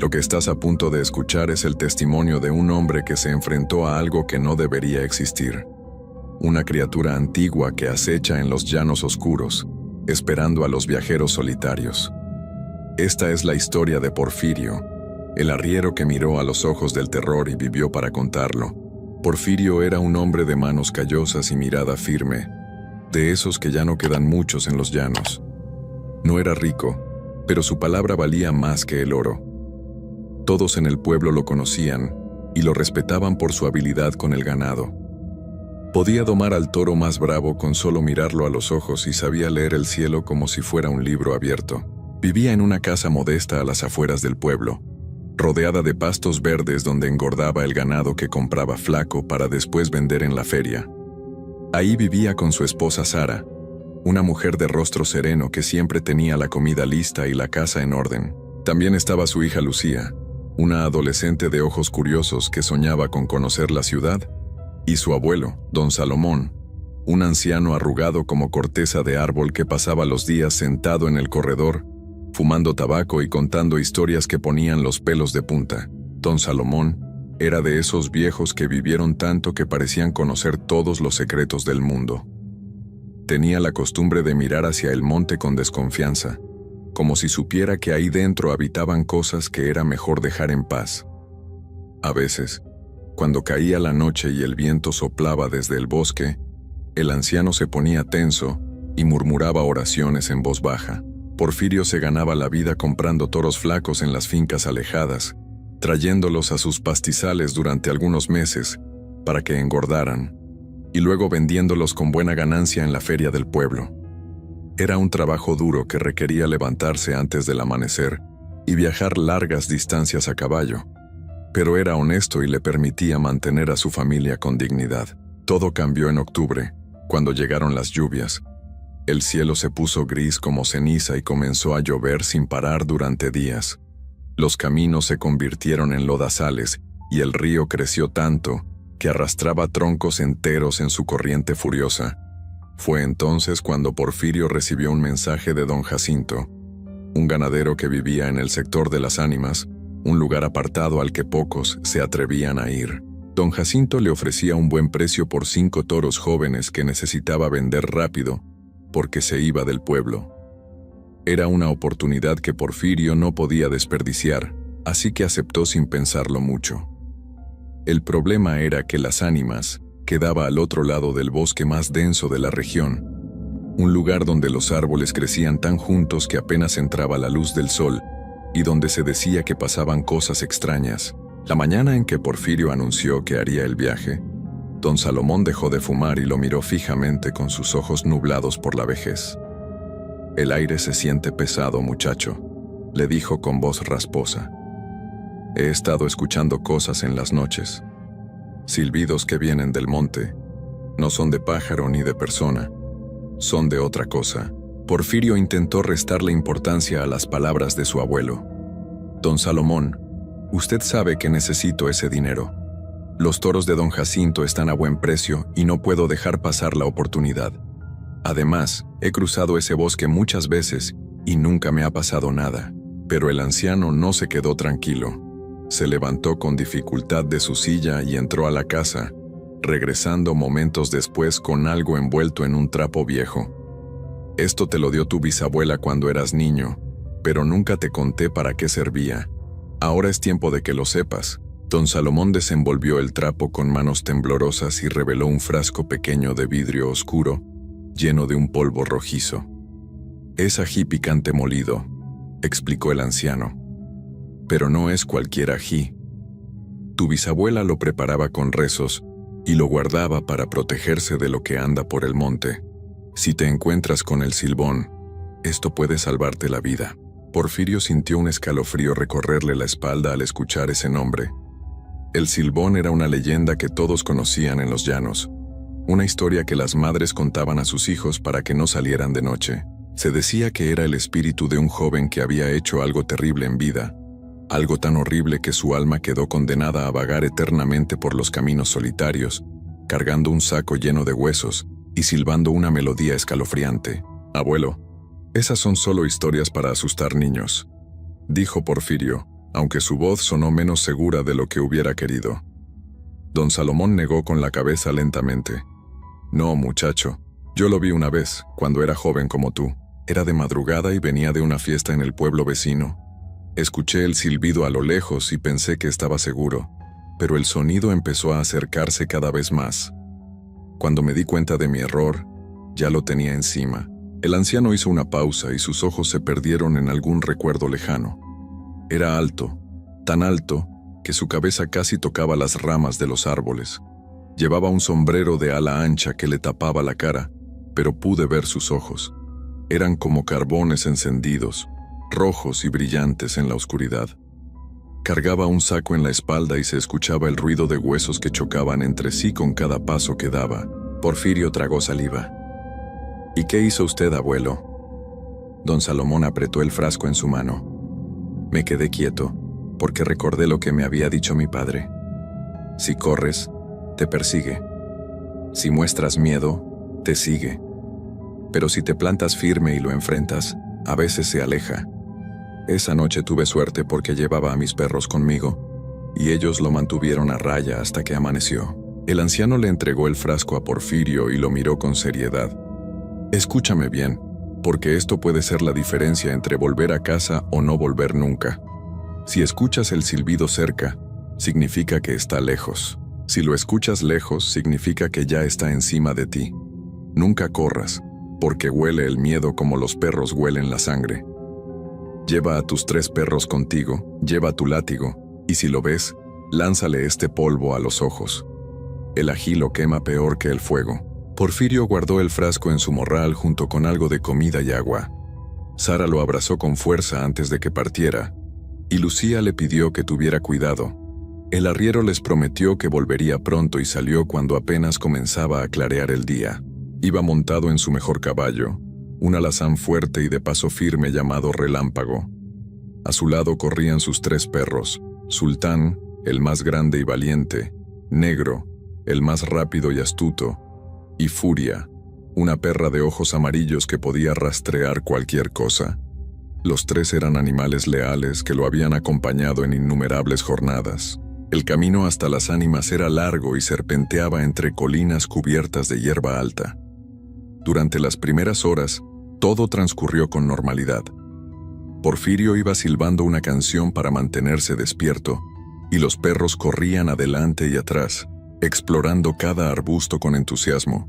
Lo que estás a punto de escuchar es el testimonio de un hombre que se enfrentó a algo que no debería existir. Una criatura antigua que acecha en los llanos oscuros, esperando a los viajeros solitarios. Esta es la historia de Porfirio, el arriero que miró a los ojos del terror y vivió para contarlo. Porfirio era un hombre de manos callosas y mirada firme, de esos que ya no quedan muchos en los llanos. No era rico, pero su palabra valía más que el oro. Todos en el pueblo lo conocían y lo respetaban por su habilidad con el ganado. Podía domar al toro más bravo con solo mirarlo a los ojos y sabía leer el cielo como si fuera un libro abierto. Vivía en una casa modesta a las afueras del pueblo, rodeada de pastos verdes donde engordaba el ganado que compraba flaco para después vender en la feria. Ahí vivía con su esposa Sara, una mujer de rostro sereno que siempre tenía la comida lista y la casa en orden. También estaba su hija Lucía, una adolescente de ojos curiosos que soñaba con conocer la ciudad, y su abuelo, don Salomón, un anciano arrugado como corteza de árbol que pasaba los días sentado en el corredor, fumando tabaco y contando historias que ponían los pelos de punta. Don Salomón era de esos viejos que vivieron tanto que parecían conocer todos los secretos del mundo. Tenía la costumbre de mirar hacia el monte con desconfianza, como si supiera que ahí dentro habitaban cosas que era mejor dejar en paz. A veces, cuando caía la noche y el viento soplaba desde el bosque, el anciano se ponía tenso y murmuraba oraciones en voz baja. Porfirio se ganaba la vida comprando toros flacos en las fincas alejadas, trayéndolos a sus pastizales durante algunos meses para que engordaran, y luego vendiéndolos con buena ganancia en la feria del pueblo. Era un trabajo duro que requería levantarse antes del amanecer y viajar largas distancias a caballo, pero era honesto y le permitía mantener a su familia con dignidad. Todo cambió en octubre, cuando llegaron las lluvias. El cielo se puso gris como ceniza y comenzó a llover sin parar durante días. Los caminos se convirtieron en lodazales y el río creció tanto que arrastraba troncos enteros en su corriente furiosa. Fue entonces cuando Porfirio recibió un mensaje de don Jacinto, un ganadero que vivía en el sector de las Ánimas, un lugar apartado al que pocos se atrevían a ir. Don Jacinto le ofrecía un buen precio por 5 toros jóvenes que necesitaba vender rápido, porque se iba del pueblo. Era una oportunidad que Porfirio no podía desperdiciar, así que aceptó sin pensarlo mucho. El problema era que Las Ánimas quedaba al otro lado del bosque más denso de la región, un lugar donde los árboles crecían tan juntos que apenas entraba la luz del sol y donde se decía que pasaban cosas extrañas. La mañana en que Porfirio anunció que haría el viaje, don Salomón dejó de fumar y lo miró fijamente con sus ojos nublados por la vejez. «El aire se siente pesado, muchacho», le dijo con voz rasposa. «He estado escuchando cosas en las noches. Silbidos que vienen del monte. No son de pájaro ni de persona. Son de otra cosa». Porfirio intentó restarle importancia a las palabras de su abuelo. «Don Salomón, usted sabe que necesito ese dinero. Los toros de don Jacinto están a buen precio y no puedo dejar pasar la oportunidad. Además, he cruzado ese bosque muchas veces y nunca me ha pasado nada». Pero el anciano no se quedó tranquilo. Se levantó con dificultad de su silla y entró a la casa, regresando momentos después con algo envuelto en un trapo viejo. «Esto te lo dio tu bisabuela cuando eras niño, pero nunca te conté para qué servía. Ahora es tiempo de que lo sepas». Don Salomón desenvolvió el trapo con manos temblorosas y reveló un frasco pequeño de vidrio oscuro, lleno de un polvo rojizo. «Es ají picante molido», explicó el anciano. «Pero no es cualquier ají. Tu bisabuela lo preparaba con rezos y lo guardaba para protegerse de lo que anda por el monte. Si te encuentras con el silbón, esto puede salvarte la vida». Porfirio sintió un escalofrío recorrerle la espalda al escuchar ese nombre. El silbón era una leyenda que todos conocían en los llanos, una historia que las madres contaban a sus hijos para que no salieran de noche. Se decía que era el espíritu de un joven que había hecho algo terrible en vida, algo tan horrible que su alma quedó condenada a vagar eternamente por los caminos solitarios, cargando un saco lleno de huesos y silbando una melodía escalofriante. «Abuelo, esas son solo historias para asustar niños», dijo Porfirio, aunque su voz sonó menos segura de lo que hubiera querido. Don Salomón negó con la cabeza lentamente. No, muchacho, yo lo vi una vez, cuando era joven como tú. Era de madrugada y venía de una fiesta en el pueblo vecino. Escuché el silbido a lo lejos y pensé que estaba seguro, pero el sonido empezó a acercarse cada vez más. Cuando me di cuenta de mi error, ya lo tenía encima. El anciano hizo una pausa y sus ojos se perdieron en algún recuerdo lejano. Era alto, tan alto que su cabeza casi tocaba las ramas de los árboles. Llevaba un sombrero de ala ancha que le tapaba la cara, pero pude ver sus ojos. Eran como carbones encendidos, rojos y brillantes en la oscuridad. Cargaba un saco en la espalda y se escuchaba el ruido de huesos que chocaban entre sí con cada paso que daba. Porfirio tragó saliva. ¿Y qué hizo usted, abuelo? Don Salomón apretó el frasco en su mano. Me quedé quieto, porque recordé lo que me había dicho mi padre. Si corres, te persigue. Si muestras miedo, te sigue. Pero si te plantas firme y lo enfrentas, a veces se aleja. Esa noche tuve suerte porque llevaba a mis perros conmigo, y ellos lo mantuvieron a raya hasta que amaneció. El anciano le entregó el frasco a Porfirio y lo miró con seriedad. Escúchame bien, porque esto puede ser la diferencia entre volver a casa o no volver nunca. Si escuchas el silbido cerca, significa que está lejos. Si lo escuchas lejos, significa que ya está encima de ti. Nunca corras, porque huele el miedo como los perros huelen la sangre. Lleva a tus 3 perros contigo, lleva tu látigo, y si lo ves, lánzale este polvo a los ojos. El ají lo quema peor que el fuego. Porfirio guardó el frasco en su morral junto con algo de comida y agua. Sara lo abrazó con fuerza antes de que partiera, y Lucía le pidió que tuviera cuidado. El arriero les prometió que volvería pronto y salió cuando apenas comenzaba a clarear el día. Iba montado en su mejor caballo, un alazán fuerte y de paso firme llamado Relámpago. A su lado corrían sus 3 perros, Sultán, el más grande y valiente, Negro, el más rápido y astuto, y Furia, una perra de ojos amarillos que podía rastrear cualquier cosa. Los 3 eran animales leales que lo habían acompañado en innumerables jornadas. El camino hasta las ánimas era largo y serpenteaba entre colinas cubiertas de hierba alta. Durante las primeras horas, todo transcurrió con normalidad. Porfirio iba silbando una canción para mantenerse despierto, y los perros corrían adelante y atrás, explorando cada arbusto con entusiasmo.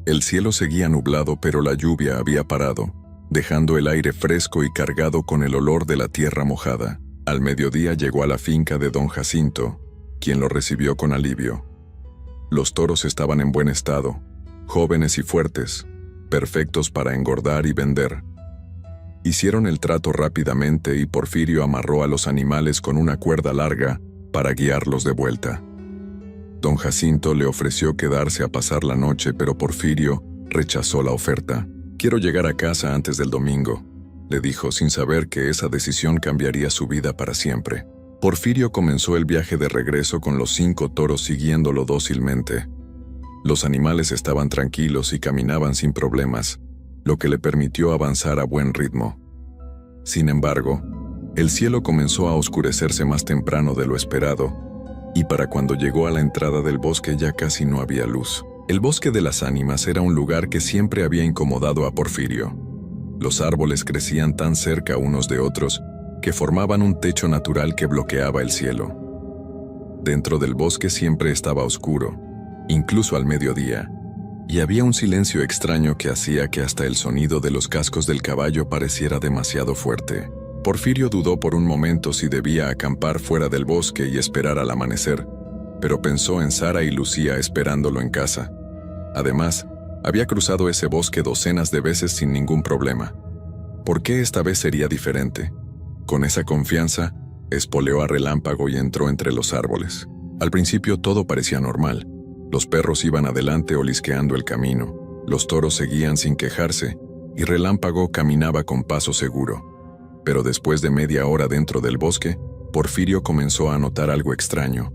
El cielo seguía nublado, pero la lluvia había parado, dejando el aire fresco y cargado con el olor de la tierra mojada. Al mediodía llegó a la finca de don Jacinto, quien lo recibió con alivio. Los toros estaban en buen estado, jóvenes y fuertes, perfectos para engordar y vender. Hicieron el trato rápidamente y Porfirio amarró a los animales con una cuerda larga para guiarlos de vuelta. Don Jacinto le ofreció quedarse a pasar la noche, pero Porfirio rechazó la oferta. «Quiero llegar a casa antes del domingo», le dijo sin saber que esa decisión cambiaría su vida para siempre. Porfirio comenzó el viaje de regreso con los 5 toros siguiéndolo dócilmente. Los animales estaban tranquilos y caminaban sin problemas, lo que le permitió avanzar a buen ritmo. Sin embargo, el cielo comenzó a oscurecerse más temprano de lo esperado, y para cuando llegó a la entrada del bosque ya casi no había luz. El bosque de las ánimas era un lugar que siempre había incomodado a Porfirio. Los árboles crecían tan cerca unos de otros que formaban un techo natural que bloqueaba el cielo. Dentro del bosque siempre estaba oscuro, incluso al mediodía, y había un silencio extraño que hacía que hasta el sonido de los cascos del caballo pareciera demasiado fuerte. Porfirio dudó por un momento si debía acampar fuera del bosque y esperar al amanecer, pero pensó en Sara y Lucía esperándolo en casa. Además, había cruzado ese bosque docenas de veces sin ningún problema. ¿Por qué esta vez sería diferente? Con esa confianza, espoleó a Relámpago y entró entre los árboles. Al principio todo parecía normal. Los perros iban adelante olisqueando el camino, los toros seguían sin quejarse, y Relámpago caminaba con paso seguro. Pero después de media hora dentro del bosque, Porfirio comenzó a notar algo extraño.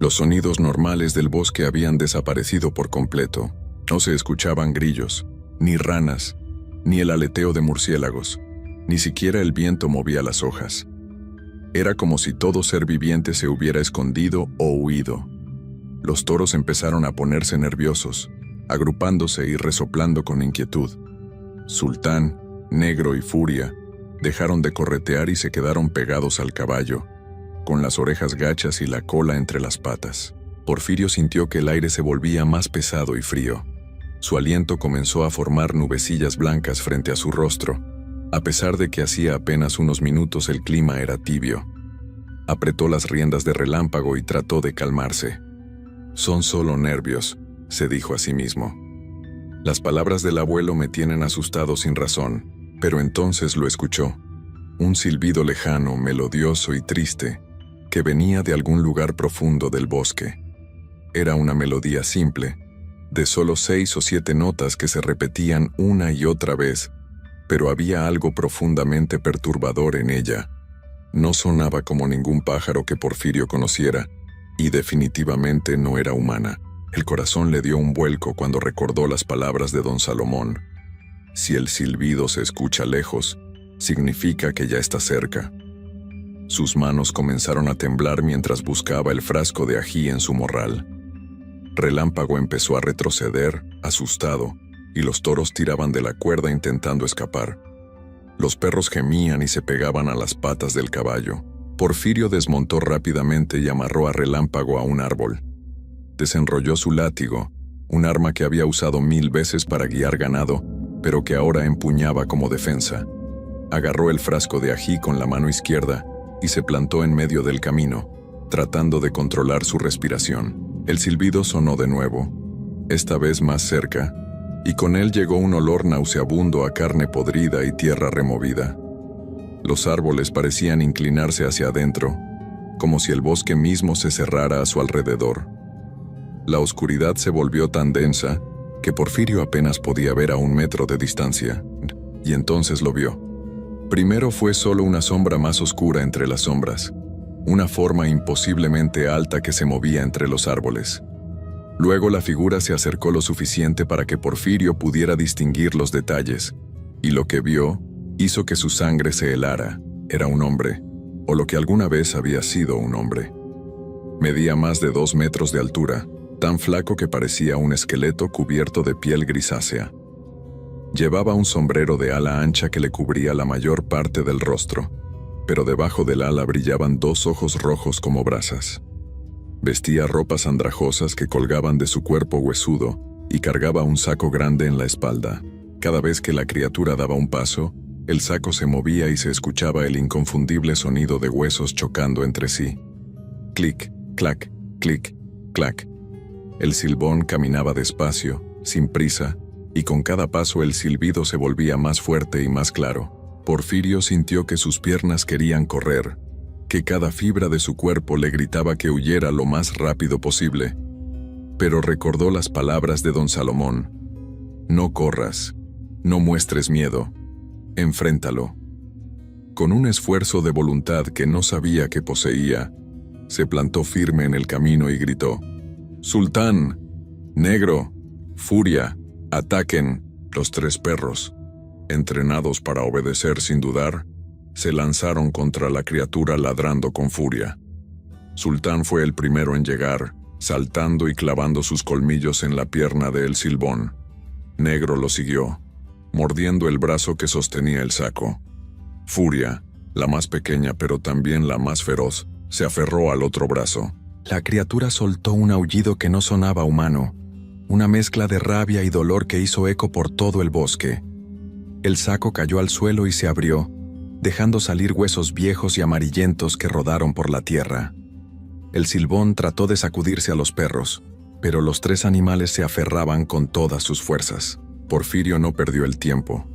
Los sonidos normales del bosque habían desaparecido por completo. No se escuchaban grillos, ni ranas, ni el aleteo de murciélagos, ni siquiera el viento movía las hojas. Era como si todo ser viviente se hubiera escondido o huido. Los toros empezaron a ponerse nerviosos, agrupándose y resoplando con inquietud. Sultán, Negro y Furia dejaron de corretear y se quedaron pegados al caballo, con las orejas gachas y la cola entre las patas. Porfirio sintió que el aire se volvía más pesado y frío. Su aliento comenzó a formar nubecillas blancas frente a su rostro, a pesar de que hacía apenas unos minutos el clima era tibio. Apretó las riendas de Relámpago y trató de calmarse. «Son solo nervios», se dijo a sí mismo. «Las palabras del abuelo me tienen asustado sin razón», pero entonces lo escuchó. Un silbido lejano, melodioso y triste, que venía de algún lugar profundo del bosque. Era una melodía simple, de solo 6 o 7 notas que se repetían una y otra vez, pero había algo profundamente perturbador en ella. No sonaba como ningún pájaro que Porfirio conociera, y definitivamente no era humana. El corazón le dio un vuelco cuando recordó las palabras de don Salomón. Si el silbido se escucha lejos, significa que ya está cerca. Sus manos comenzaron a temblar mientras buscaba el frasco de ají en su morral. Relámpago empezó a retroceder, asustado, y los toros tiraban de la cuerda intentando escapar. Los perros gemían y se pegaban a las patas del caballo. Porfirio desmontó rápidamente y amarró a Relámpago a un árbol. Desenrolló su látigo, un arma que había usado 1000 veces para guiar ganado, pero que ahora empuñaba como defensa. Agarró el frasco de ají con la mano izquierda y se plantó en medio del camino, tratando de controlar su respiración. El silbido sonó de nuevo, esta vez más cerca, y con él llegó un olor nauseabundo a carne podrida y tierra removida. Los árboles parecían inclinarse hacia adentro, como si el bosque mismo se cerrara a su alrededor. La oscuridad se volvió tan densa que Porfirio apenas podía ver a 1 metro de distancia, y entonces lo vio. Primero fue solo una sombra más oscura entre las sombras, una forma imposiblemente alta que se movía entre los árboles. Luego la figura se acercó lo suficiente para que Porfirio pudiera distinguir los detalles, y lo que vio hizo que su sangre se helara. Era un hombre, o lo que alguna vez había sido un hombre. Medía más de 2 metros de altura, tan flaco que parecía un esqueleto cubierto de piel grisácea. Llevaba un sombrero de ala ancha que le cubría la mayor parte del rostro, pero debajo del ala brillaban 2 ojos rojos como brasas. Vestía ropas andrajosas que colgaban de su cuerpo huesudo y cargaba un saco grande en la espalda. Cada vez que la criatura daba un paso, el saco se movía y se escuchaba el inconfundible sonido de huesos chocando entre sí. Clic, clac, clic, clac. El silbón caminaba despacio, sin prisa, y con cada paso el silbido se volvía más fuerte y más claro. Porfirio sintió que sus piernas querían correr, que cada fibra de su cuerpo le gritaba que huyera lo más rápido posible. Pero recordó las palabras de don Salomón. No corras, no muestres miedo, enfréntalo. Con un esfuerzo de voluntad que no sabía que poseía, se plantó firme en el camino y gritó: «Sultán, Negro, Furia, ataquen». Los 3 perros, entrenados para obedecer sin dudar, se lanzaron contra la criatura ladrando con furia. Sultán fue el primero en llegar, saltando y clavando sus colmillos en la pierna de El Silbón. Negro lo siguió, mordiendo el brazo que sostenía el saco. Furia, la más pequeña pero también la más feroz, se aferró al otro brazo. La criatura soltó un aullido que no sonaba humano, una mezcla de rabia y dolor que hizo eco por todo el bosque. El saco cayó al suelo y se abrió, dejando salir huesos viejos y amarillentos que rodaron por la tierra. El Silbón trató de sacudirse a los perros, pero los 3 animales se aferraban con todas sus fuerzas. Porfirio no perdió el tiempo.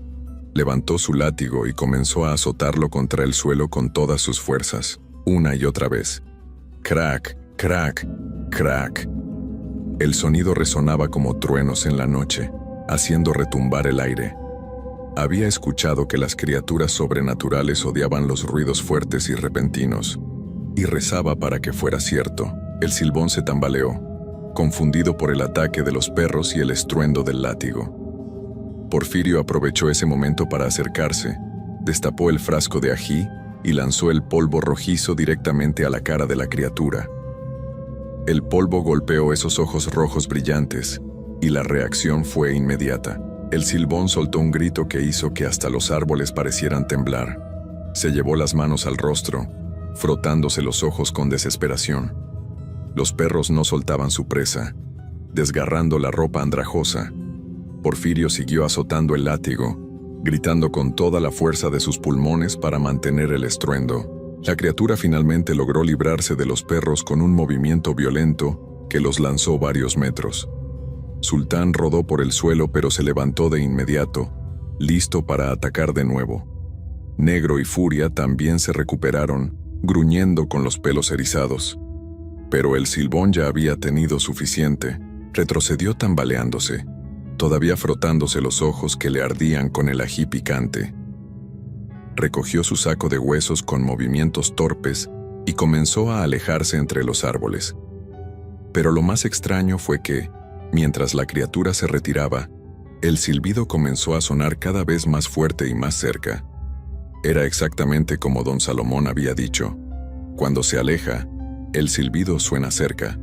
Levantó su látigo y comenzó a azotarlo contra el suelo con todas sus fuerzas, una y otra vez. Crack, crack, crack. El sonido resonaba como truenos en la noche, haciendo retumbar el aire. Había escuchado que las criaturas sobrenaturales odiaban los ruidos fuertes y repentinos, y rezaba para que fuera cierto. El Silbón se tambaleó, confundido por el ataque de los perros y el estruendo del látigo. Porfirio aprovechó ese momento para acercarse, destapó el frasco de ají y lanzó el polvo rojizo directamente a la cara de la criatura. El polvo golpeó esos ojos rojos brillantes, y la reacción fue inmediata. El Silbón soltó un grito que hizo que hasta los árboles parecieran temblar. Se llevó las manos al rostro, frotándose los ojos con desesperación. Los perros no soltaban su presa, desgarrando la ropa andrajosa. Porfirio siguió azotando el látigo, gritando con toda la fuerza de sus pulmones para mantener el estruendo. La criatura finalmente logró librarse de los perros con un movimiento violento que los lanzó varios metros. Sultán rodó por el suelo pero se levantó de inmediato, listo para atacar de nuevo. Negro y Furia también se recuperaron, gruñendo con los pelos erizados. Pero el Silbón ya había tenido suficiente. Retrocedió tambaleándose, todavía frotándose los ojos que le ardían con el ají picante. Recogió su saco de huesos con movimientos torpes y comenzó a alejarse entre los árboles. Pero lo más extraño fue que, mientras la criatura se retiraba, el silbido comenzó a sonar cada vez más fuerte y más cerca. Era exactamente como don Salomón había dicho. Cuando se aleja, el silbido suena cerca.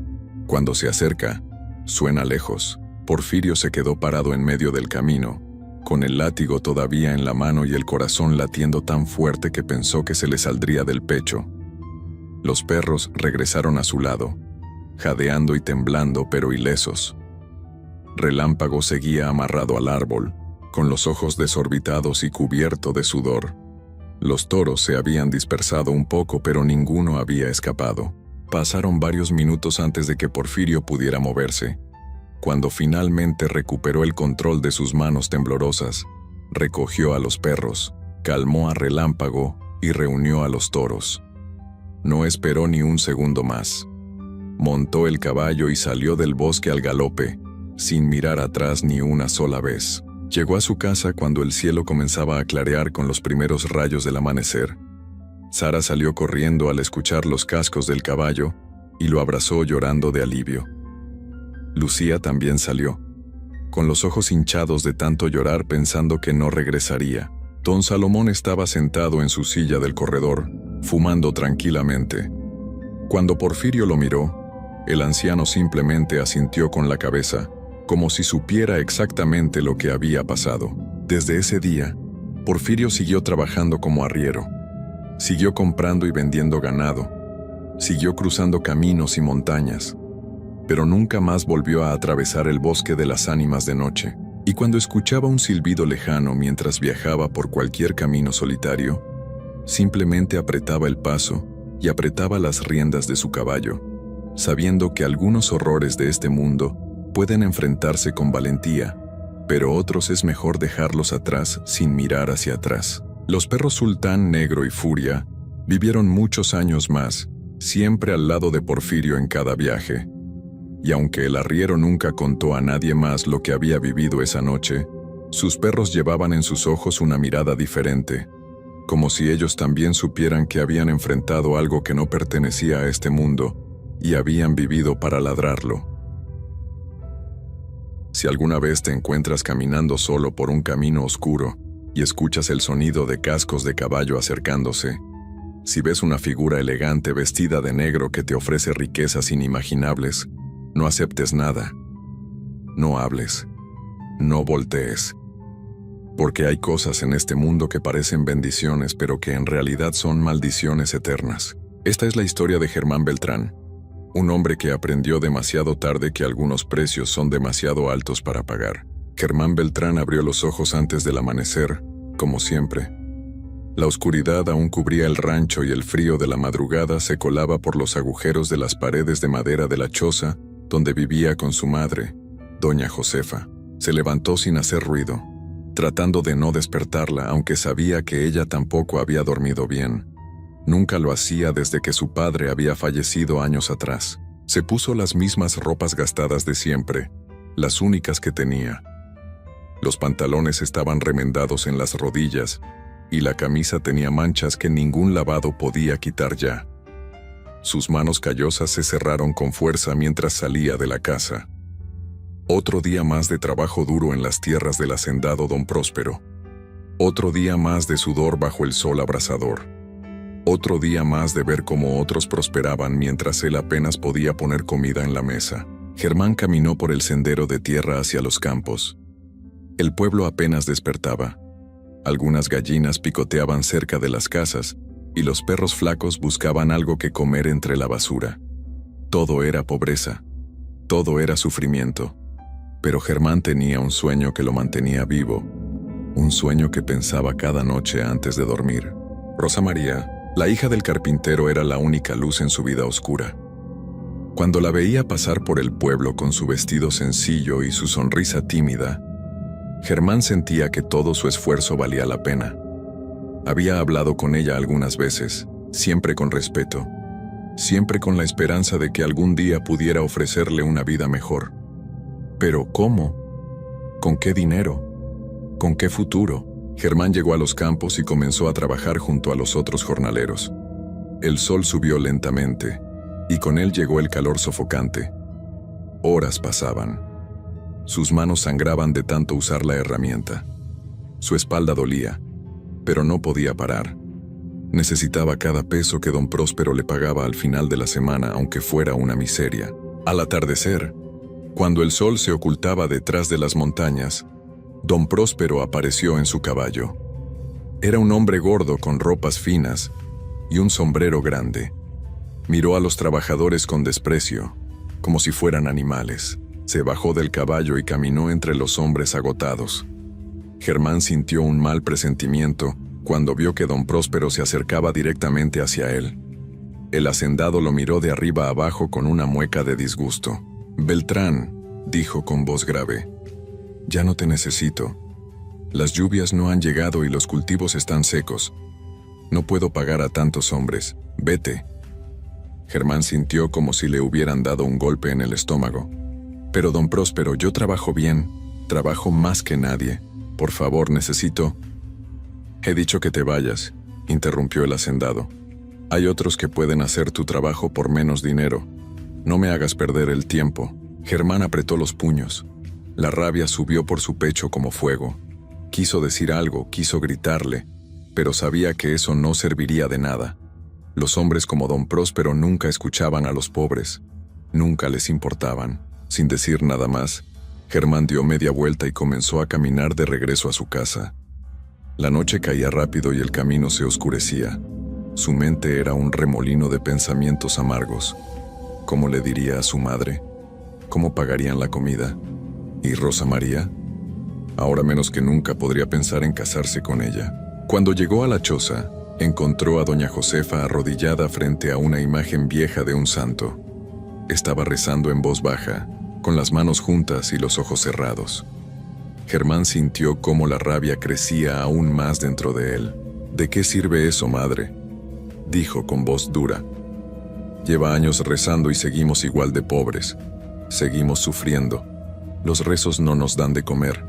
Cuando se acerca, suena lejos. Porfirio se quedó parado en medio del camino, con el látigo todavía en la mano y el corazón latiendo tan fuerte que pensó que se le saldría del pecho. Los perros regresaron a su lado, jadeando y temblando pero ilesos. Relámpago seguía amarrado al árbol, con los ojos desorbitados y cubierto de sudor. Los toros se habían dispersado un poco pero ninguno había escapado. Pasaron varios minutos antes de que Porfirio pudiera moverse. Cuando finalmente recuperó el control de sus manos temblorosas, recogió a los perros, calmó a Relámpago y reunió a los toros. No esperó ni un segundo más. Montó el caballo y salió del bosque al galope, sin mirar atrás ni una sola vez. Llegó a su casa cuando el cielo comenzaba a clarear con los primeros rayos del amanecer. Sara salió corriendo al escuchar los cascos del caballo y lo abrazó llorando de alivio. Lucía también salió, con los ojos hinchados de tanto llorar pensando que no regresaría. Don Salomón estaba sentado en su silla del corredor, fumando tranquilamente. Cuando Porfirio lo miró, el anciano simplemente asintió con la cabeza, como si supiera exactamente lo que había pasado. Desde ese día, Porfirio siguió trabajando como arriero. Siguió comprando y vendiendo ganado. Siguió cruzando caminos y montañas. Pero nunca más volvió a atravesar el bosque de las ánimas de noche. Y cuando escuchaba un silbido lejano mientras viajaba por cualquier camino solitario, simplemente apretaba el paso y apretaba las riendas de su caballo, sabiendo que algunos horrores de este mundo pueden enfrentarse con valentía, pero otros es mejor dejarlos atrás sin mirar hacia atrás. Los perros Sultán, Negro y Furia vivieron muchos años más, siempre al lado de Porfirio en cada viaje. Y aunque el arriero nunca contó a nadie más lo que había vivido esa noche, sus perros llevaban en sus ojos una mirada diferente, como si ellos también supieran que habían enfrentado algo que no pertenecía a este mundo y habían vivido para ladrarlo. Si alguna vez te encuentras caminando solo por un camino oscuro y escuchas el sonido de cascos de caballo acercándose, si ves una figura elegante vestida de negro que te ofrece riquezas inimaginables, no aceptes nada. No hables. No voltees. Porque hay cosas en este mundo que parecen bendiciones pero que en realidad son maldiciones eternas. Esta es la historia de Germán Beltrán, un hombre que aprendió demasiado tarde que algunos precios son demasiado altos para pagar. Germán Beltrán abrió los ojos antes del amanecer, como siempre. La oscuridad aún cubría el rancho y el frío de la madrugada se colaba por los agujeros de las paredes de madera de la choza donde vivía con su madre, doña Josefa. Se levantó sin hacer ruido, tratando de no despertarla, aunque sabía que ella tampoco había dormido bien. Nunca lo hacía desde que su padre había fallecido años atrás. Se puso las mismas ropas gastadas de siempre, las únicas que tenía. Los pantalones estaban remendados en las rodillas y la camisa tenía manchas que ningún lavado podía quitar ya. Sus manos callosas se cerraron con fuerza mientras salía de la casa. Otro día más de trabajo duro en las tierras del hacendado Don Próspero. Otro día más de sudor bajo el sol abrasador. Otro día más de ver cómo otros prosperaban mientras él apenas podía poner comida en la mesa. Germán caminó por el sendero de tierra hacia los campos. El pueblo apenas despertaba. Algunas gallinas picoteaban cerca de las casas y los perros flacos buscaban algo que comer entre la basura. Todo era pobreza. Todo era sufrimiento. Pero Germán tenía un sueño que lo mantenía vivo. Un sueño que pensaba cada noche antes de dormir. Rosa María, la hija del carpintero, era la única luz en su vida oscura. Cuando la veía pasar por el pueblo con su vestido sencillo y su sonrisa tímida, Germán sentía que todo su esfuerzo valía la pena. Había hablado con ella algunas veces, siempre con respeto, siempre con la esperanza de que algún día pudiera ofrecerle una vida mejor. Pero ¿cómo? ¿Con qué dinero? ¿Con qué futuro? Germán llegó a los campos y comenzó a trabajar junto a los otros jornaleros. El sol subió lentamente, y con él llegó el calor sofocante. Horas pasaban. Sus manos sangraban de tanto usar la herramienta. Su espalda dolía, pero no podía parar. Necesitaba cada peso que don Próspero le pagaba al final de la semana, aunque fuera una miseria. Al atardecer, cuando el sol se ocultaba detrás de las montañas, don Próspero apareció en su caballo. Era un hombre gordo con ropas finas y un sombrero grande. Miró a los trabajadores con desprecio, como si fueran animales. Se bajó del caballo y caminó entre los hombres agotados. Germán sintió un mal presentimiento cuando vio que don Próspero se acercaba directamente hacia él. El hacendado lo miró de arriba abajo con una mueca de disgusto. «Beltrán», dijo con voz grave, «ya no te necesito. Las lluvias no han llegado y los cultivos están secos. No puedo pagar a tantos hombres. Vete». Germán sintió como si le hubieran dado un golpe en el estómago. «Pero don Próspero, yo trabajo bien, trabajo más que nadie. Por favor, necesito...» «He dicho que te vayas», interrumpió el hacendado. «Hay otros que pueden hacer tu trabajo por menos dinero. No me hagas perder el tiempo». Germán apretó los puños. La rabia subió por su pecho como fuego. Quiso decir algo, quiso gritarle, pero sabía que eso no serviría de nada. Los hombres como don Próspero nunca escuchaban a los pobres, nunca les importaban. Sin decir nada más, Germán dio media vuelta y comenzó a caminar de regreso a su casa. La noche caía rápido y el camino se oscurecía. Su mente era un remolino de pensamientos amargos. ¿Cómo le diría a su madre? ¿Cómo pagarían la comida? ¿Y Rosa María? Ahora menos que nunca podría pensar en casarse con ella. Cuando llegó a la choza, encontró a doña Josefa arrodillada frente a una imagen vieja de un santo. Estaba rezando en voz baja, con las manos juntas y los ojos cerrados. Germán sintió cómo la rabia crecía aún más dentro de él. «¿De qué sirve eso, madre?», dijo con voz dura. «Lleva años rezando y seguimos igual de pobres. Seguimos sufriendo. Los rezos no nos dan de comer».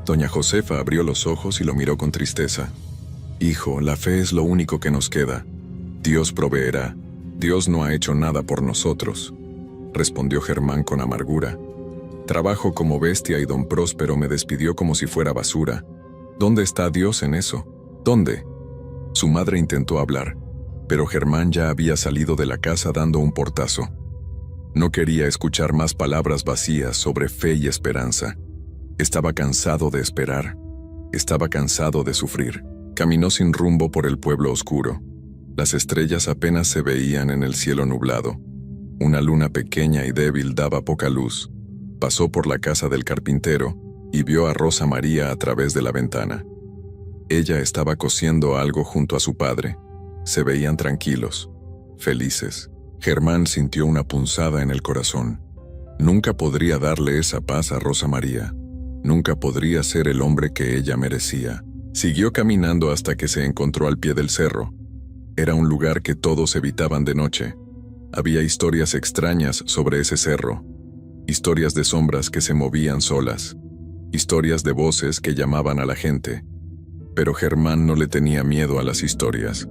Doña Josefa abrió los ojos y lo miró con tristeza. «Hijo, la fe es lo único que nos queda. Dios proveerá. Dios no ha hecho nada por nosotros», respondió Germán con amargura. «Trabajo como bestia y don Próspero me despidió como si fuera basura. ¿Dónde está Dios en eso? ¿Dónde?». Su madre intentó hablar, pero Germán ya había salido de la casa dando un portazo. No quería escuchar más palabras vacías sobre fe y esperanza. Estaba cansado de esperar. Estaba cansado de sufrir. Caminó sin rumbo por el pueblo oscuro. Las estrellas apenas se veían en el cielo nublado. Una luna pequeña y débil daba poca luz. Pasó por la casa del carpintero y vio a Rosa María a través de la ventana. Ella estaba cosiendo algo junto a su padre. Se veían tranquilos, felices. Germán sintió una punzada en el corazón. Nunca podría darle esa paz a Rosa María. Nunca podría ser el hombre que ella merecía. Siguió caminando hasta que se encontró al pie del cerro. Era un lugar que todos evitaban de noche. Había historias extrañas sobre ese cerro. Historias de sombras que se movían solas. Historias de voces que llamaban a la gente. Pero Germán no le tenía miedo a las historias.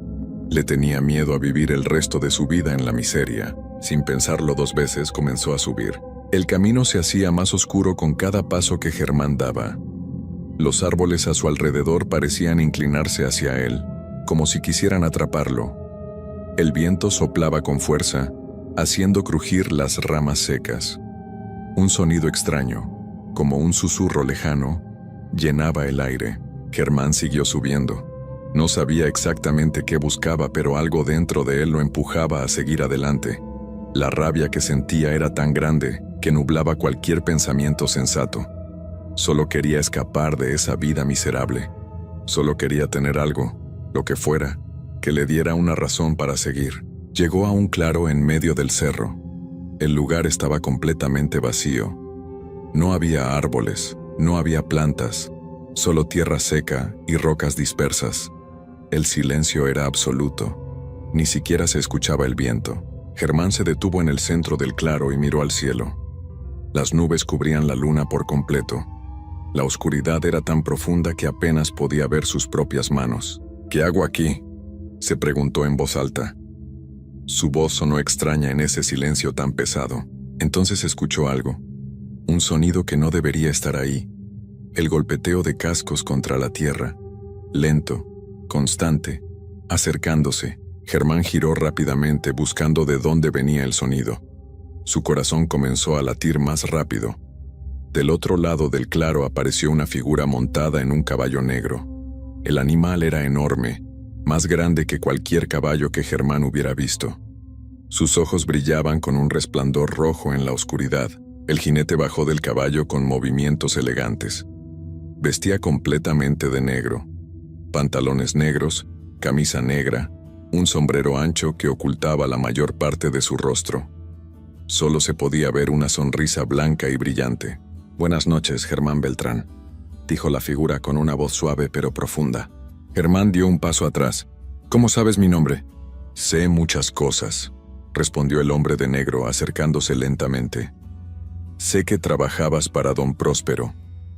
Le tenía miedo a vivir el resto de su vida en la miseria. Sin pensarlo 2 veces, comenzó a subir. El camino se hacía más oscuro con cada paso que Germán daba. Los árboles a su alrededor parecían inclinarse hacia él, como si quisieran atraparlo. El viento soplaba con fuerza, haciendo crujir las ramas secas. Un sonido extraño, como un susurro lejano, llenaba el aire. Germán siguió subiendo. No sabía exactamente qué buscaba, pero algo dentro de él lo empujaba a seguir adelante. La rabia que sentía era tan grande que nublaba cualquier pensamiento sensato. Solo quería escapar de esa vida miserable. Solo quería tener algo, lo que fuera, que le diera una razón para seguir. Llegó a un claro en medio del cerro. El lugar estaba completamente vacío. No había árboles, no había plantas, solo tierra seca y rocas dispersas. El silencio era absoluto. Ni siquiera se escuchaba el viento. Germán se detuvo en el centro del claro y miró al cielo. Las nubes cubrían la luna por completo. La oscuridad era tan profunda que apenas podía ver sus propias manos. ¿Qué hago aquí?, se preguntó en voz alta. Su voz sonó extraña en ese silencio tan pesado. Entonces escuchó algo. Un sonido que no debería estar ahí. El golpeteo de cascos contra la tierra. Lento, constante, acercándose. Germán giró rápidamente buscando de dónde venía el sonido. Su corazón comenzó a latir más rápido. Del otro lado del claro apareció una figura montada en un caballo negro. El animal era enorme, más grande que cualquier caballo que Germán hubiera visto. Sus ojos brillaban con un resplandor rojo en la oscuridad. El jinete bajó del caballo con movimientos elegantes. Vestía completamente de negro. Pantalones negros, camisa negra, un sombrero ancho que ocultaba la mayor parte de su rostro. Solo se podía ver una sonrisa blanca y brillante. «Buenas noches, Germán Beltrán», dijo la figura con una voz suave pero profunda. Germán dio un paso atrás. «¿Cómo sabes mi nombre?» «Sé muchas cosas», respondió el hombre de negro acercándose lentamente. «Sé que trabajabas para don Próspero.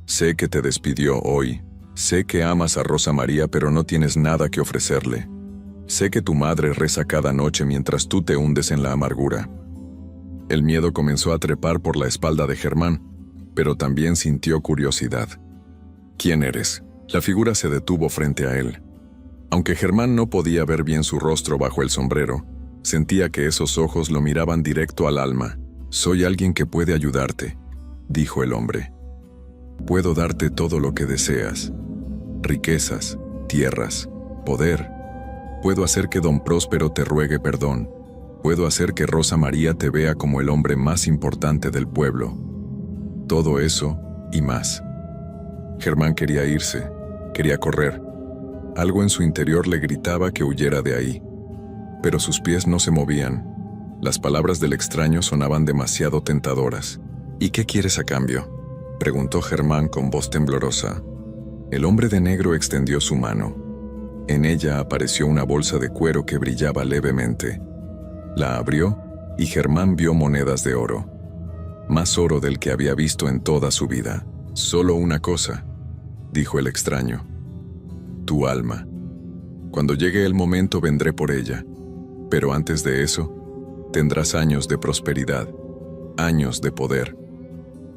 Sé que te despidió hoy. Sé que amas a Rosa María pero no tienes nada que ofrecerle. Sé que tu madre reza cada noche mientras tú te hundes en la amargura». El miedo comenzó a trepar por la espalda de Germán, pero también sintió curiosidad. «¿Quién eres?». La figura se detuvo frente a él. Aunque Germán no podía ver bien su rostro bajo el sombrero, sentía que esos ojos lo miraban directo al alma. «Soy alguien que puede ayudarte», dijo el hombre. «Puedo darte todo lo que deseas. Riquezas, tierras, poder. Puedo hacer que don Próspero te ruegue perdón. Puedo hacer que Rosa María te vea como el hombre más importante del pueblo. Todo eso y más». Germán quería irse, quería correr. Algo en su interior le gritaba que huyera de ahí. Pero sus pies no se movían. Las palabras del extraño sonaban demasiado tentadoras. «¿Y qué quieres a cambio?», preguntó Germán con voz temblorosa. El hombre de negro extendió su mano. En ella apareció una bolsa de cuero que brillaba levemente. La abrió y Germán vio monedas de oro. Más oro del que había visto en toda su vida. «Solo una cosa», dijo el extraño. «Tu alma. Cuando llegue el momento vendré por ella. Pero antes de eso, tendrás años de prosperidad, años de poder,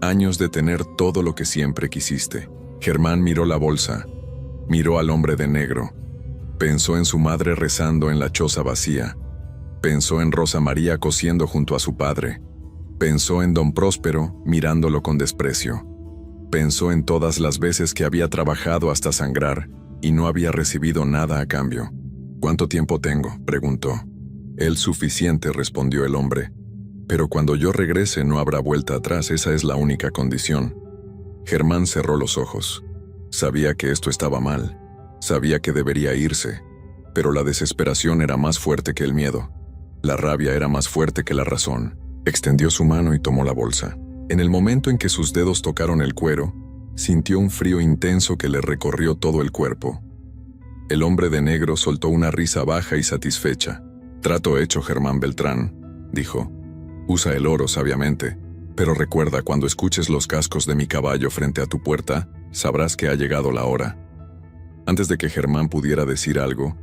años de tener todo lo que siempre quisiste». Germán miró la bolsa, miró al hombre de negro. Pensó en su madre rezando en la choza vacía. Pensó en Rosa María cosiendo junto a su padre. Pensó en don Próspero mirándolo con desprecio. Pensó en todas las veces que había trabajado hasta sangrar y no había recibido nada a cambio. «¿Cuánto tiempo tengo?», preguntó. «El suficiente», respondió el hombre. «Pero cuando yo regrese no habrá vuelta atrás, esa es la única condición». Germán cerró los ojos. Sabía que esto estaba mal. Sabía que debería irse. Pero la desesperación era más fuerte que el miedo. La rabia era más fuerte que la razón. Extendió su mano y tomó la bolsa. En el momento en que sus dedos tocaron el cuero, sintió un frío intenso que le recorrió todo el cuerpo. El hombre de negro soltó una risa baja y satisfecha. «Trato hecho, Germán Beltrán», dijo. «Usa el oro sabiamente, pero recuerda, cuando escuches los cascos de mi caballo frente a tu puerta, sabrás que ha llegado la hora». Antes de que Germán pudiera decir algo,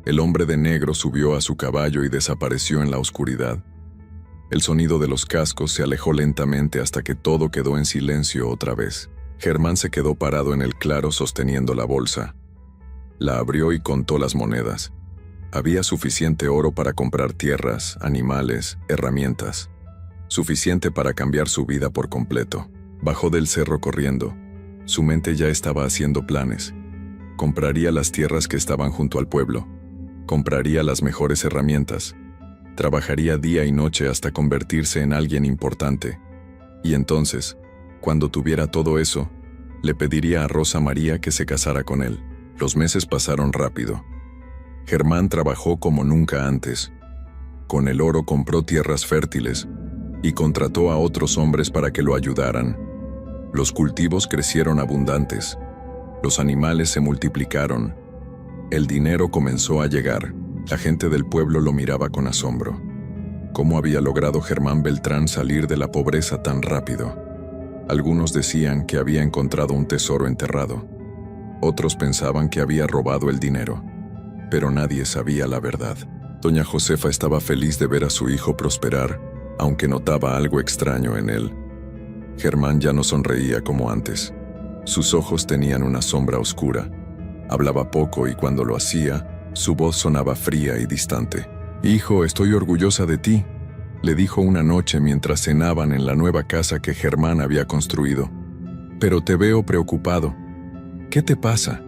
el hombre de negro subió a su caballo y desapareció en la oscuridad. El sonido de los cascos se alejó lentamente hasta que todo quedó en silencio otra vez. Germán se quedó parado en el claro sosteniendo la bolsa. La abrió y contó las monedas. Había suficiente oro para comprar tierras, animales, herramientas. Suficiente para cambiar su vida por completo. Bajó del cerro corriendo. Su mente ya estaba haciendo planes. Compraría las tierras que estaban junto al pueblo. Compraría las mejores herramientas. Trabajaría día y noche hasta convertirse en alguien importante. Y entonces, cuando tuviera todo eso, le pediría a Rosa María que se casara con él. Los meses pasaron rápido. Germán trabajó como nunca antes. Con el oro compró tierras fértiles y contrató a otros hombres para que lo ayudaran. Los cultivos crecieron abundantes. Los animales se multiplicaron. El dinero comenzó a llegar. La gente del pueblo lo miraba con asombro. ¿Cómo había logrado Germán Beltrán salir de la pobreza tan rápido? Algunos decían que había encontrado un tesoro enterrado. Otros pensaban que había robado el dinero. Pero nadie sabía la verdad. Doña Josefa estaba feliz de ver a su hijo prosperar, aunque notaba algo extraño en él. Germán ya no sonreía como antes. Sus ojos tenían una sombra oscura. Hablaba poco y cuando lo hacía, su voz sonaba fría y distante. «Hijo, estoy orgullosa de ti», le dijo una noche mientras cenaban en la nueva casa que Germán había construido. «Pero te veo preocupado. ¿Qué te pasa?»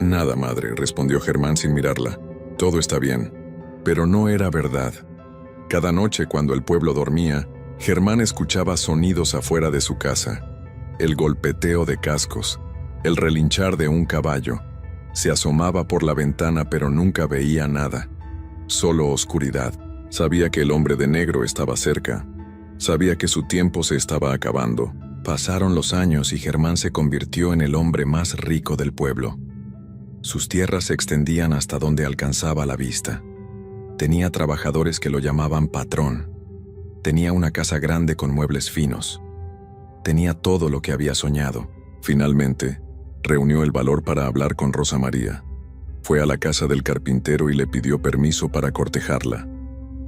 «Nada, madre», respondió Germán sin mirarla. «Todo está bien». Pero no era verdad. Cada noche cuando el pueblo dormía, Germán escuchaba sonidos afuera de su casa. El golpeteo de cascos, el relinchar de un caballo. Se asomaba por la ventana pero nunca veía nada. Solo oscuridad. Sabía que el hombre de negro estaba cerca. Sabía que su tiempo se estaba acabando. Pasaron los años y Germán se convirtió en el hombre más rico del pueblo. Sus tierras se extendían hasta donde alcanzaba la vista. Tenía trabajadores que lo llamaban patrón. Tenía una casa grande con muebles finos. Tenía todo lo que había soñado. Finalmente, reunió el valor para hablar con Rosa María. Fue a la casa del carpintero y le pidió permiso para cortejarla.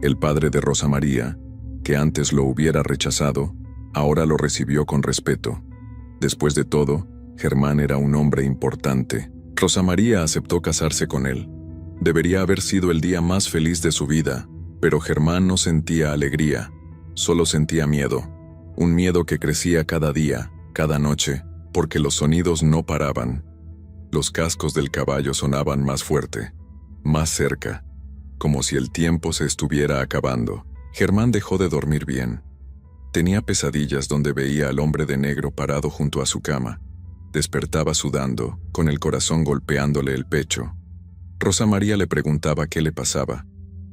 El padre de Rosa María, que antes lo hubiera rechazado, ahora lo recibió con respeto. Después de todo, Germán era un hombre importante. Rosa María aceptó casarse con él. Debería haber sido el día más feliz de su vida, pero Germán no sentía alegría, solo sentía miedo. Un miedo que crecía cada día, cada noche, porque los sonidos no paraban. Los cascos del caballo sonaban más fuerte, más cerca, como si el tiempo se estuviera acabando. Germán dejó de dormir bien. Tenía pesadillas donde veía al hombre de negro parado junto a su cama. Despertaba sudando, con el corazón golpeándole el pecho. Rosa María le preguntaba qué le pasaba,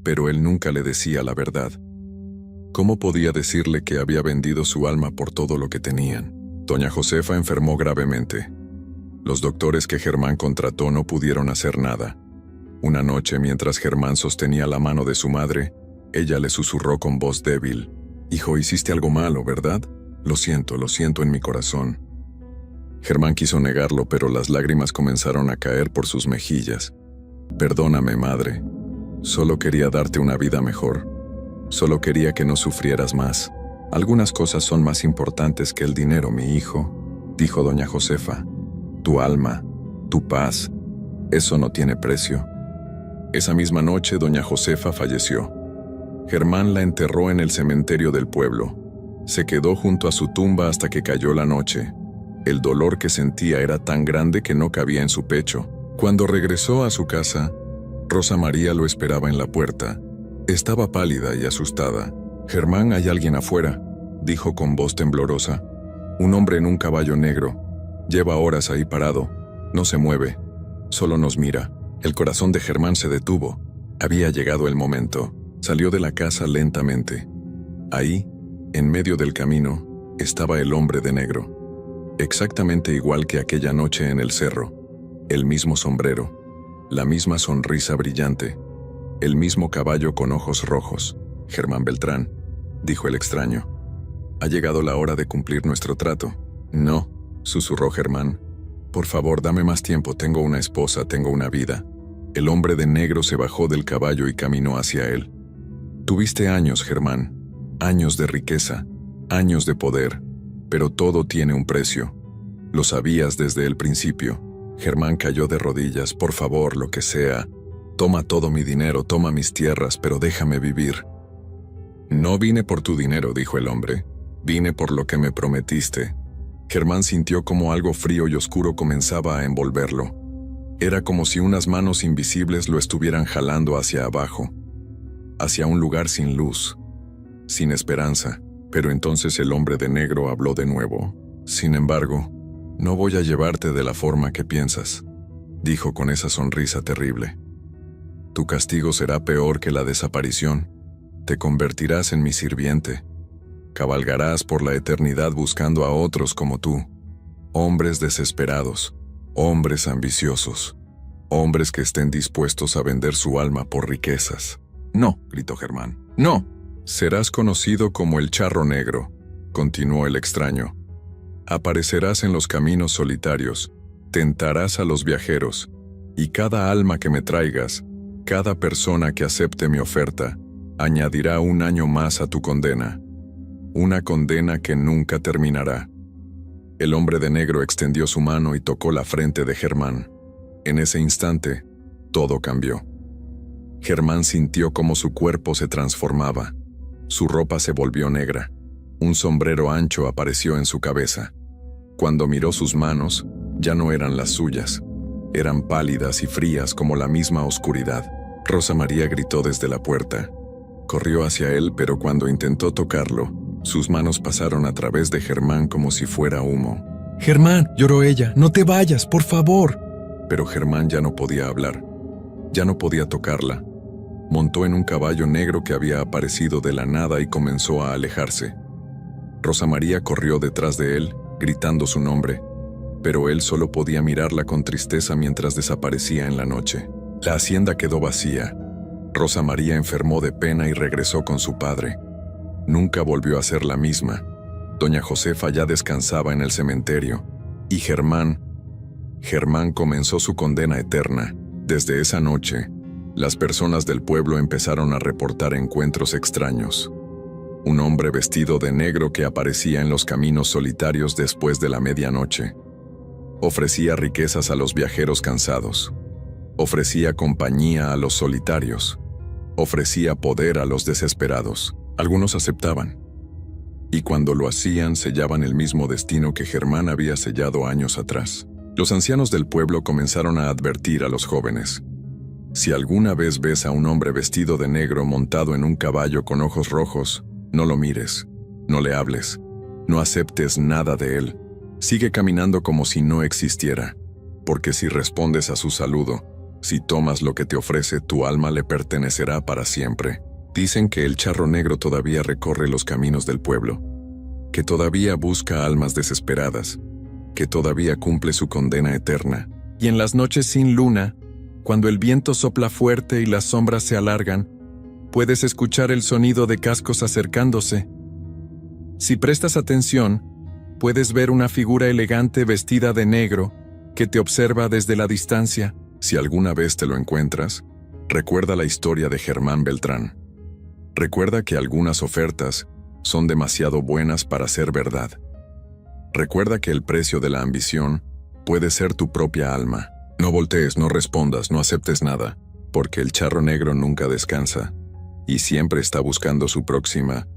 pero él nunca le decía la verdad. ¿Cómo podía decirle que había vendido su alma por todo lo que tenían? Doña Josefa enfermó gravemente. Los doctores que Germán contrató no pudieron hacer nada. Una noche, mientras Germán sostenía la mano de su madre, ella le susurró con voz débil: «Hijo, hiciste algo malo, ¿verdad? Lo siento en mi corazón». Germán quiso negarlo, pero las lágrimas comenzaron a caer por sus mejillas. «Perdóname, madre. Solo quería darte una vida mejor. Solo quería que no sufrieras más. Algunas cosas son más importantes que el dinero, mi hijo», dijo doña Josefa. «Tu alma, tu paz, eso no tiene precio». Esa misma noche, doña Josefa falleció. Germán la enterró en el cementerio del pueblo. Se quedó junto a su tumba hasta que cayó la noche. El dolor que sentía era tan grande que no cabía en su pecho. Cuando regresó a su casa, Rosa María lo esperaba en la puerta. Estaba pálida y asustada. «Germán, hay alguien afuera», dijo con voz temblorosa. «Un hombre en un caballo negro. Lleva horas ahí parado. No se mueve. Solo nos mira». El corazón de Germán se detuvo. Había llegado el momento. Salió de la casa lentamente. Ahí, en medio del camino, estaba el hombre de negro. Exactamente igual que aquella noche en el cerro. El mismo sombrero. La misma sonrisa brillante. El mismo caballo con ojos rojos. «Germán Beltrán», dijo el extraño. «Ha llegado la hora de cumplir nuestro trato». «No», susurró Germán. «Por favor, dame más tiempo, tengo una esposa, tengo una vida». El hombre de negro se bajó del caballo y caminó hacia él. «Tuviste años, Germán, años de riqueza, años de poder, pero todo tiene un precio. Lo sabías desde el principio». Germán cayó de rodillas. «Por favor, lo que sea». Toma todo mi dinero, toma mis tierras, pero déjame vivir. No vine por tu dinero, dijo el hombre. Vine por lo que me prometiste. Germán sintió como algo frío y oscuro comenzaba a envolverlo. Era como si unas manos invisibles lo estuvieran jalando hacia abajo, hacia un lugar sin luz, sin esperanza. Pero entonces el hombre de negro habló de nuevo. Sin embargo, no voy a llevarte de la forma que piensas, dijo con esa sonrisa terrible. Tu castigo será peor que la desaparición. Te convertirás en mi sirviente. Cabalgarás por la eternidad buscando a otros como tú. Hombres desesperados, hombres ambiciosos, hombres que estén dispuestos a vender su alma por riquezas. No, gritó Germán. No. Serás conocido como el Charro Negro, continuó el extraño. Aparecerás en los caminos solitarios, tentarás a los viajeros, y cada alma que me traigas, cada persona que acepte mi oferta, añadirá un año más a tu condena. Una condena que nunca terminará. El hombre de negro extendió su mano y tocó la frente de Germán. En ese instante, todo cambió. Germán sintió cómo su cuerpo se transformaba. Su ropa se volvió negra. Un sombrero ancho apareció en su cabeza. Cuando miró sus manos, ya no eran las suyas. Eran pálidas y frías como la misma oscuridad. Rosa María gritó desde la puerta. Corrió hacia él, pero cuando intentó tocarlo, sus manos pasaron a través de Germán como si fuera humo. «Germán», lloró ella, «no te vayas, por favor». Pero Germán ya no podía hablar. Ya no podía tocarla. Montó en un caballo negro que había aparecido de la nada y comenzó a alejarse. Rosa María corrió detrás de él, gritando su nombre, pero él solo podía mirarla con tristeza mientras desaparecía en la noche. La hacienda quedó vacía. Rosa María enfermó de pena y regresó con su padre. Nunca volvió a ser la misma. Doña Josefa ya descansaba en el cementerio, y Germán comenzó su condena eterna. Desde esa noche, las personas del pueblo empezaron a reportar encuentros extraños. Un hombre vestido de negro que aparecía en los caminos solitarios después de la medianoche. Ofrecía riquezas a los viajeros cansados. Ofrecía compañía a los solitarios. Ofrecía poder a los desesperados. Algunos aceptaban. Y cuando lo hacían, sellaban el mismo destino que Germán había sellado años atrás. Los ancianos del pueblo comenzaron a advertir a los jóvenes. Si alguna vez ves a un hombre vestido de negro montado en un caballo con ojos rojos, no lo mires, no le hables, no aceptes nada de él. Sigue caminando como si no existiera, porque si respondes a su saludo, si tomas lo que te ofrece, tu alma le pertenecerá para siempre. Dicen que el Charro Negro todavía recorre los caminos del pueblo, que todavía busca almas desesperadas, que todavía cumple su condena eterna. Y en las noches sin luna, cuando el viento sopla fuerte y las sombras se alargan, puedes escuchar el sonido de cascos acercándose. Si prestas atención, puedes ver una figura elegante vestida de negro que te observa desde la distancia. Si alguna vez te lo encuentras, recuerda la historia de Germán Beltrán. Recuerda que algunas ofertas son demasiado buenas para ser verdad. Recuerda que el precio de la ambición puede ser tu propia alma. No voltees, no respondas, no aceptes nada, porque el Charro Negro nunca descansa y siempre está buscando su próxima